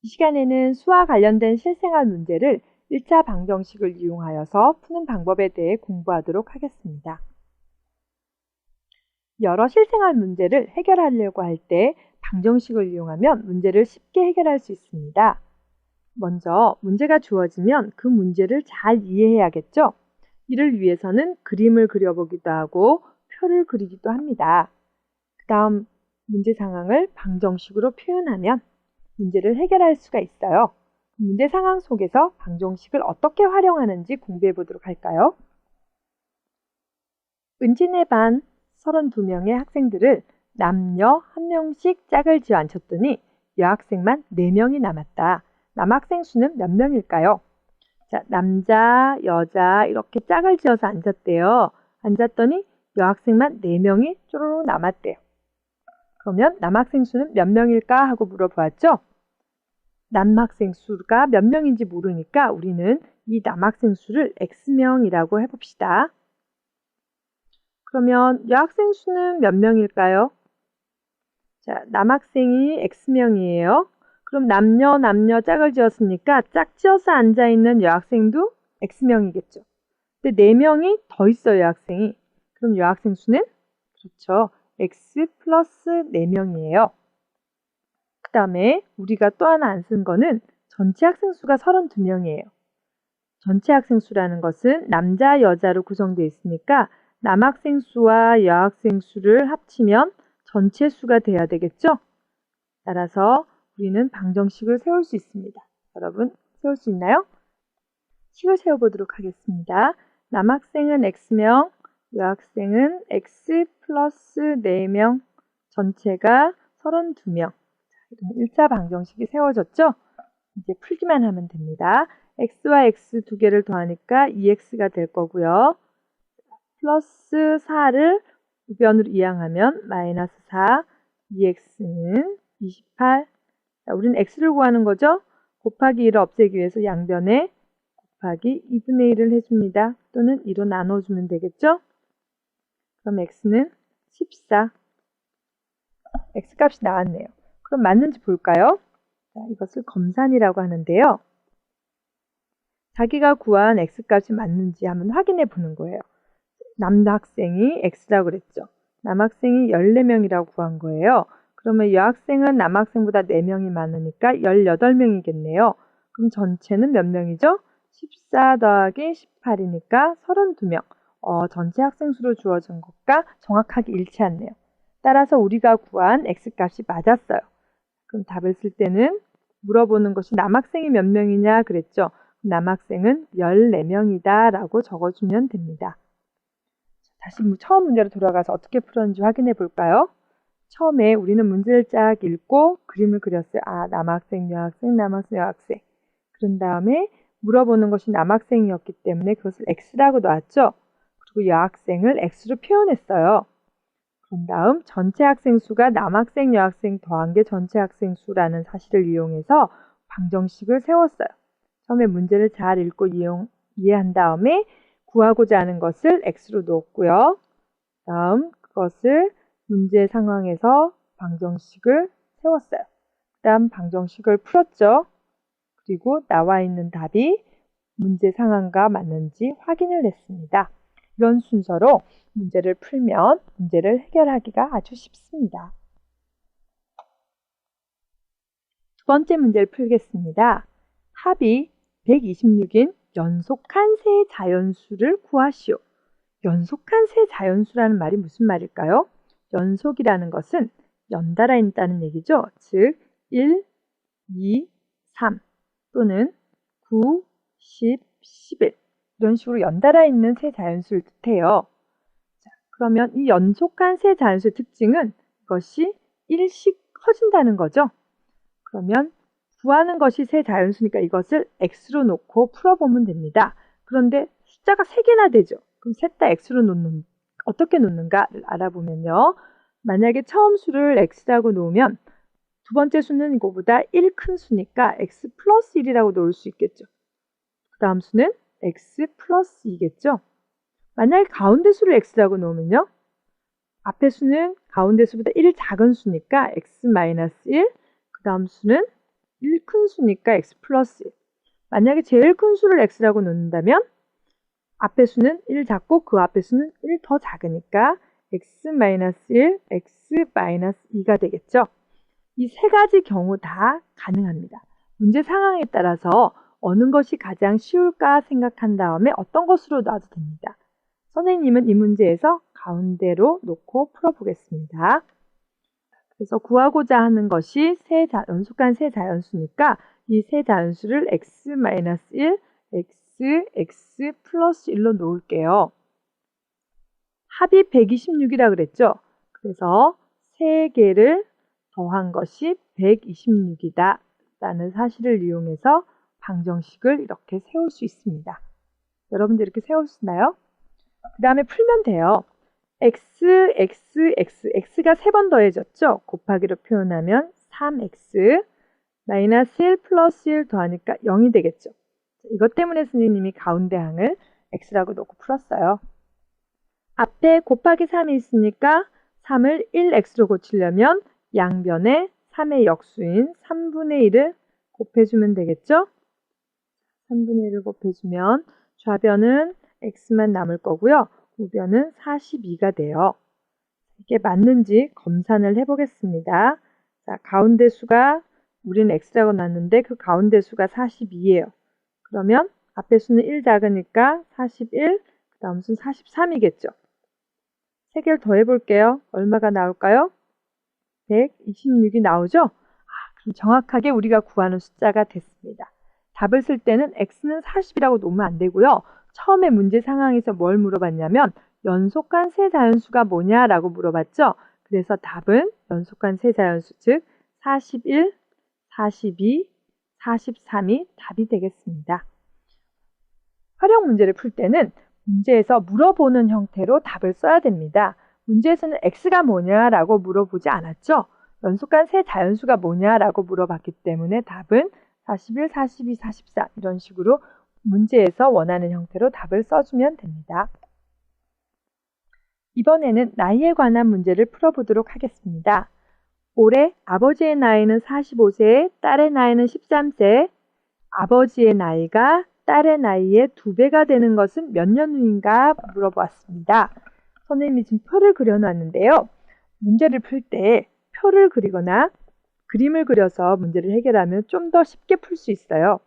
이 시간에는 수와 관련된 실생활 문제를 1차 방정식을 이용하여서 푸는 방법에 대해 공부하도록 하겠습니다. 여러 실생활 문제를 해결하려고 할 때 방정식을 이용하면 문제를 쉽게 해결할 수 있습니다. 먼저 문제가 주어지면 그 문제를 잘 이해해야겠죠? 이를 위해서는 그림을 그려보기도 하고 표를 그리기도 합니다. 그 다음 문제 상황을 방정식으로 표현하면 문제를 해결할 수가 있어요. 문제 상황 속에서 방정식을 어떻게 활용하는지 공부해 보도록 할까요? 은진의 반 32명의 학생들을 남녀 1명씩 짝을 지어 앉혔더니 여학생만 4명이 남았다. 남학생 수는 몇 명일까요? 자, 남자, 여자 이렇게 짝을 지어서 앉았대요. 앉았더니 여학생만 4명이 쪼로록 남았대요. 그러면 남학생 수는 몇 명일까 하고 물어보았죠? 남학생 수가 몇 명인지 모르니까 우리는 이 남학생 수를 X명이라고 해봅시다. 그러면 여학생 수는 몇 명일까요? 자, 남학생이 X명이에요. 그럼 남녀 짝을 지었으니까 짝 지어서 앉아있는 여학생도 X명이겠죠. 근데 4명이 더 있어요, 여학생이. 그럼 여학생 수는? 그렇죠. X 플러스 4명이에요. 그 다음에 우리가 또 하나 안 쓴 거는 전체 학생 수가 32명이에요. 전체 학생 수라는 것은 남자, 여자로 구성되어 있으니까 남학생 수와 여학생 수를 합치면 전체 수가 돼야 되겠죠? 따라서 우리는 방정식을 세울 수 있습니다. 여러분, 세울 수 있나요? 식을 세워보도록 하겠습니다. 남학생은 X명, 여학생은 X 플러스 4명, 전체가 32명. 1차 방정식이 세워졌죠? 이제 풀기만 하면 됩니다. X와 X 두 개를 더하니까 2X가 될 거고요. 플러스 4를 우변으로 이항하면 마이너스 4, 2X는 28. 자, 우리는 X를 구하는 거죠? 곱하기 1을 없애기 위해서 양변에 곱하기 2분의 1을 해줍니다. 또는 2로 나눠주면 되겠죠? 그럼 X는 14. X값이 나왔네요. 그럼 맞는지 볼까요? 자, 이것을 검산이라고 하는데요. 자기가 구한 X값이 맞는지 한번 확인해 보는 거예요. 남학생이 X라고 그랬죠. 남학생이 14명이라고 구한 거예요. 그러면 여학생은 남학생보다 4명이 많으니까 18명이겠네요. 그럼 전체는 몇 명이죠? 14 더하기 18이니까 32명. 전체 학생 수로 주어진 것과 정확하게 일치하네요. 따라서 우리가 구한 X값이 맞았어요. 그럼 답을 쓸 때는 물어보는 것이 남학생이 몇 명이냐 그랬죠. 남학생은 14명이다 라고 적어주면 됩니다. 다시 처음 문제로 돌아가서 어떻게 풀었는지 확인해 볼까요? 처음에 우리는 문제를 쫙 읽고 그림을 그렸어요. 남학생, 여학생, 남학생, 여학생. 그런 다음에 물어보는 것이 남학생이었기 때문에 그것을 X라고 놨죠. 그리고 여학생을 X로 표현했어요. 그런 다음 전체 학생 수가 남학생, 여학생 더한 게 전체 학생 수라는 사실을 이용해서 방정식을 세웠어요. 처음에 문제를 잘 읽고 이해한 다음에 구하고자 하는 것을 X로 놓았고요. 다음 그것을 문제 상황에서 방정식을 세웠어요. 그 다음 방정식을 풀었죠. 그리고 나와 있는 답이 문제 상황과 맞는지 확인을 했습니다. 이런 순서로 문제를 풀면 문제를 해결하기가 아주 쉽습니다. 두 번째 문제를 풀겠습니다. 합이 126인 연속한 세 자연수를 구하시오. 연속한 세 자연수라는 말이 무슨 말일까요? 연속이라는 것은 연달아 있다는 얘기죠. 즉 1, 2, 3 또는 9, 10, 11 이런 식으로 연달아 있는 세 자연수를 뜻해요. 자, 그러면 이 연속한 세 자연수의 특징은 이것이 1씩 커진다는 거죠. 그러면 구하는 것이 세 자연수니까 이것을 X로 놓고 풀어보면 됩니다. 그런데 숫자가 3개나 되죠. 그럼 셋 다 X로 어떻게 놓는가를 알아보면요. 만약에 처음 수를 X라고 놓으면 두 번째 수는 이거보다 1 큰 수니까 X 플러스 1이라고 놓을 수 있겠죠. 그 다음 수는 X 플러스 2겠죠. 만약에 가운데 수를 X라고 놓으면요. 앞에 수는 가운데 수보다 1 작은 수니까 X 마이너스 1, 그 다음 수는 1 큰 수니까 x 플러스 1. 만약에 제일 큰 수를 x라고 놓는다면 앞의 수는 1 작고 그 앞의 수는 1 더 작으니까 x 마이너스 1, x 마이너스 2가 되겠죠. 이 세 가지 경우 다 가능합니다. 문제 상황에 따라서 어느 것이 가장 쉬울까 생각한 다음에 어떤 것으로 놔도 됩니다. 선생님은 이 문제에서 가운데로 놓고 풀어보겠습니다. 그래서 구하고자 하는 것이 연속한 세 자연수니까 이 세 자연수를 x-1, x 플러스 1로 놓을게요. 합이 126이라 그랬죠? 그래서 3개를 더한 것이 126이다 라는 사실을 이용해서 방정식을 이렇게 세울 수 있습니다. 여러분들 이렇게 세우시나요? 그 다음에 풀면 돼요. x가 3번 더해졌죠? 곱하기로 표현하면 3x 마이너스 1 플러스 1 더하니까 0이 되겠죠. 이것 때문에 선생님이 가운데 항을 x라고 놓고 풀었어요. 앞에 곱하기 3이 있으니까 3을 1x로 고치려면 양변에 3의 역수인 3분의 1을 곱해주면 되겠죠? 3분의 1을 곱해주면 좌변은 x만 남을 거고요. 우변은 42가 돼요. 이게 맞는지 검산을 해보겠습니다. 자, 가운데 수가 우리는 x라고 놨는데 그 가운데 수가 42예요. 그러면 앞에 수는 1 작으니까 41, 그 다음 수는 43이겠죠. 3개를 더해볼게요. 얼마가 나올까요? 126이 나오죠? 그럼 정확하게 우리가 구하는 숫자가 됐습니다. 답을 쓸 때는 x는 40이라고 놓으면 안 되고요. 처음에 문제 상황에서 뭘 물어봤냐면 연속한 세 자연수가 뭐냐라고 물어봤죠. 그래서 답은 연속한 세 자연수, 즉 41, 42, 43이 답이 되겠습니다. 활용 문제를 풀 때는 문제에서 물어보는 형태로 답을 써야 됩니다. 문제에서는 x가 뭐냐라고 물어보지 않았죠. 연속한 세 자연수가 뭐냐라고 물어봤기 때문에 답은 41, 42, 44 이런 식으로 문제에서 원하는 형태로 답을 써주면 됩니다. 이번에는 나이에 관한 문제를 풀어보도록 하겠습니다. 올해 아버지의 나이는 45세, 딸의 나이는 13세, 아버지의 나이가 딸의 나이의 2배가 되는 것은 몇 년 후인가 물어보았습니다. 선생님이 지금 표를 그려놨는데요. 문제를 풀 때 표를 그리거나 그림을 그려서 문제를 해결하면 좀 더 쉽게 풀 수 있어요.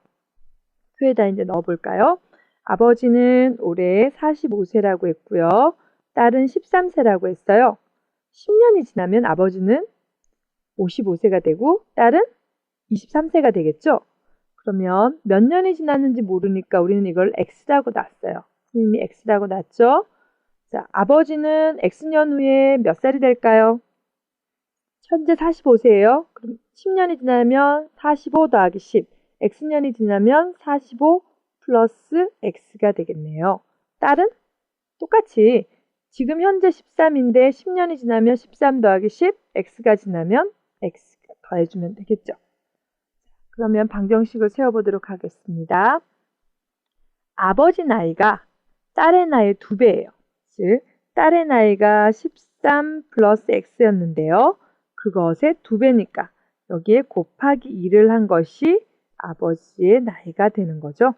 표에다 이제 넣어볼까요? 아버지는 올해 45세라고 했고요. 딸은 13세라고 했어요. 10년이 지나면 아버지는 55세가 되고 딸은 23세가 되겠죠? 그러면 몇 년이 지났는지 모르니까 우리는 이걸 x라고 놨어요. 선생님이 x라고 놨죠? 자, 아버지는 x년 후에 몇 살이 될까요? 현재 45세예요. 그럼 10년이 지나면 45 더하기 10, x년이 지나면 45 플러스 x가 되겠네요. 딸은 똑같이 지금 현재 13인데 10년이 지나면 13 더하기 10, x가 지나면 x 더해주면 되겠죠. 그러면 방정식을 세워보도록 하겠습니다. 아버지 나이가 딸의 나이의 2배예요. 즉 딸의 나이가 13 플러스 x였는데요. 그것의 2배니까 여기에 곱하기 2를 한 것이 아버지의 나이가 되는 거죠.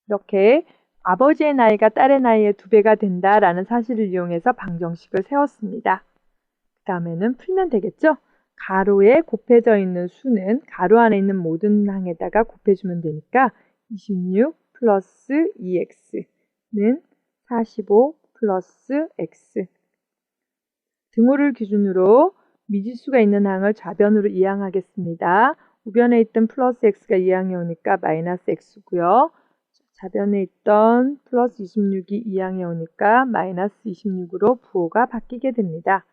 이렇게 아버지의 나이가 딸의 나이의 2배가 된다라는 사실을 이용해서 방정식을 세웠습니다. 그 다음에는 풀면 되겠죠? 가로에 곱해져 있는 수는 가로 안에 있는 모든 항에다가 곱해주면 되니까 26 플러스 2x는 45 플러스 x. 등호를 기준으로 미지수가 있는 항을 좌변으로 이항하겠습니다. 우변에 있던 플러스 x가 이항에 오니까 마이너스 x고요. 좌변에 있던 플러스 26이 이항에 오니까 마이너스 26으로 부호가 바뀌게 됩니다.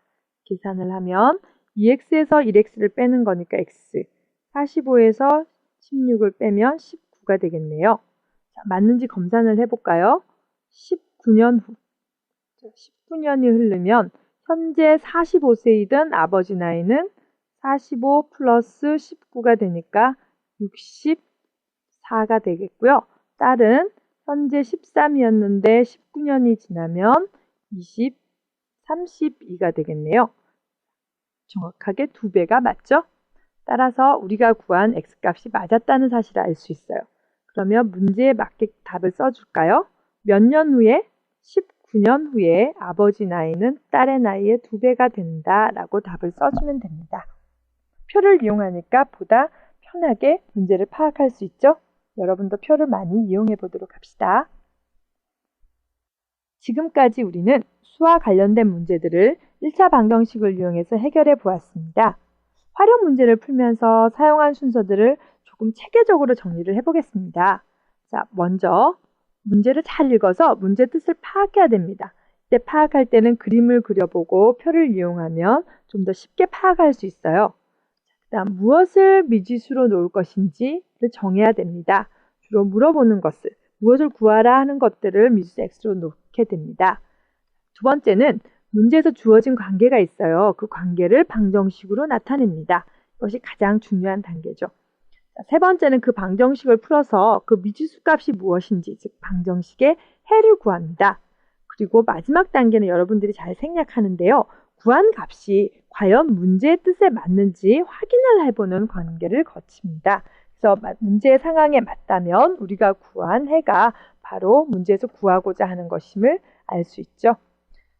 계산을 하면 2x에서 1x를 빼는 거니까 x, 45에서 16을 빼면 19가 되겠네요. 자, 맞는지 검산을 해볼까요? 19년 후, 19년이 흐르면 현재 45세이던 아버지 나이는 45 플러스 19가 되니까 64가 되겠고요. 딸은 현재 13이었는데 19년이 지나면 32가 되겠네요. 정확하게 2배가 맞죠? 따라서 우리가 구한 x값이 맞았다는 사실을 알 수 있어요. 그러면 문제에 맞게 답을 써줄까요? 몇 년 후에? 19년 후에 아버지 나이는 딸의 나이의 2배가 된다 라고 답을 써주면 됩니다. 표를 이용하니까 보다 편하게 문제를 파악할 수 있죠? 여러분도 표를 많이 이용해 보도록 합시다. 지금까지 우리는 수와 관련된 문제들을 1차 방정식을 이용해서 해결해 보았습니다. 활용 문제를 풀면서 사용한 순서들을 조금 체계적으로 정리를 해보겠습니다. 자, 먼저 문제를 잘 읽어서 문제 뜻을 파악해야 됩니다. 이때 파악할 때는 그림을 그려보고 표를 이용하면 좀 더 쉽게 파악할 수 있어요. 그다음 무엇을 미지수로 놓을 것인지를 정해야 됩니다. 주로 물어보는 것을, 무엇을 구하라 하는 것들을 미지수 x로 놓게 됩니다. 두 번째는 문제에서 주어진 관계가 있어요. 그 관계를 방정식으로 나타냅니다. 이것이 가장 중요한 단계죠. 세 번째는 그 방정식을 풀어서 그 미지수 값이 무엇인지, 즉 방정식의 해를 구합니다. 그리고 마지막 단계는 여러분들이 잘 생략하는데요. 구한 값이 과연 문제의 뜻에 맞는지 확인을 해보는 관계를 거칩니다. 그래서 문제의 상황에 맞다면 우리가 구한 해가 바로 문제에서 구하고자 하는 것임을 알 수 있죠.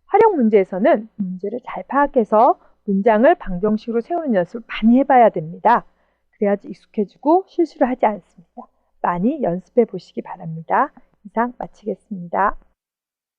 활용 문제에서는 문제를 잘 파악해서 문장을 방정식으로 세우는 연습을 많이 해봐야 됩니다. 그래야지 익숙해지고 실수를 하지 않습니다. 많이 연습해 보시기 바랍니다. 이상 마치겠습니다.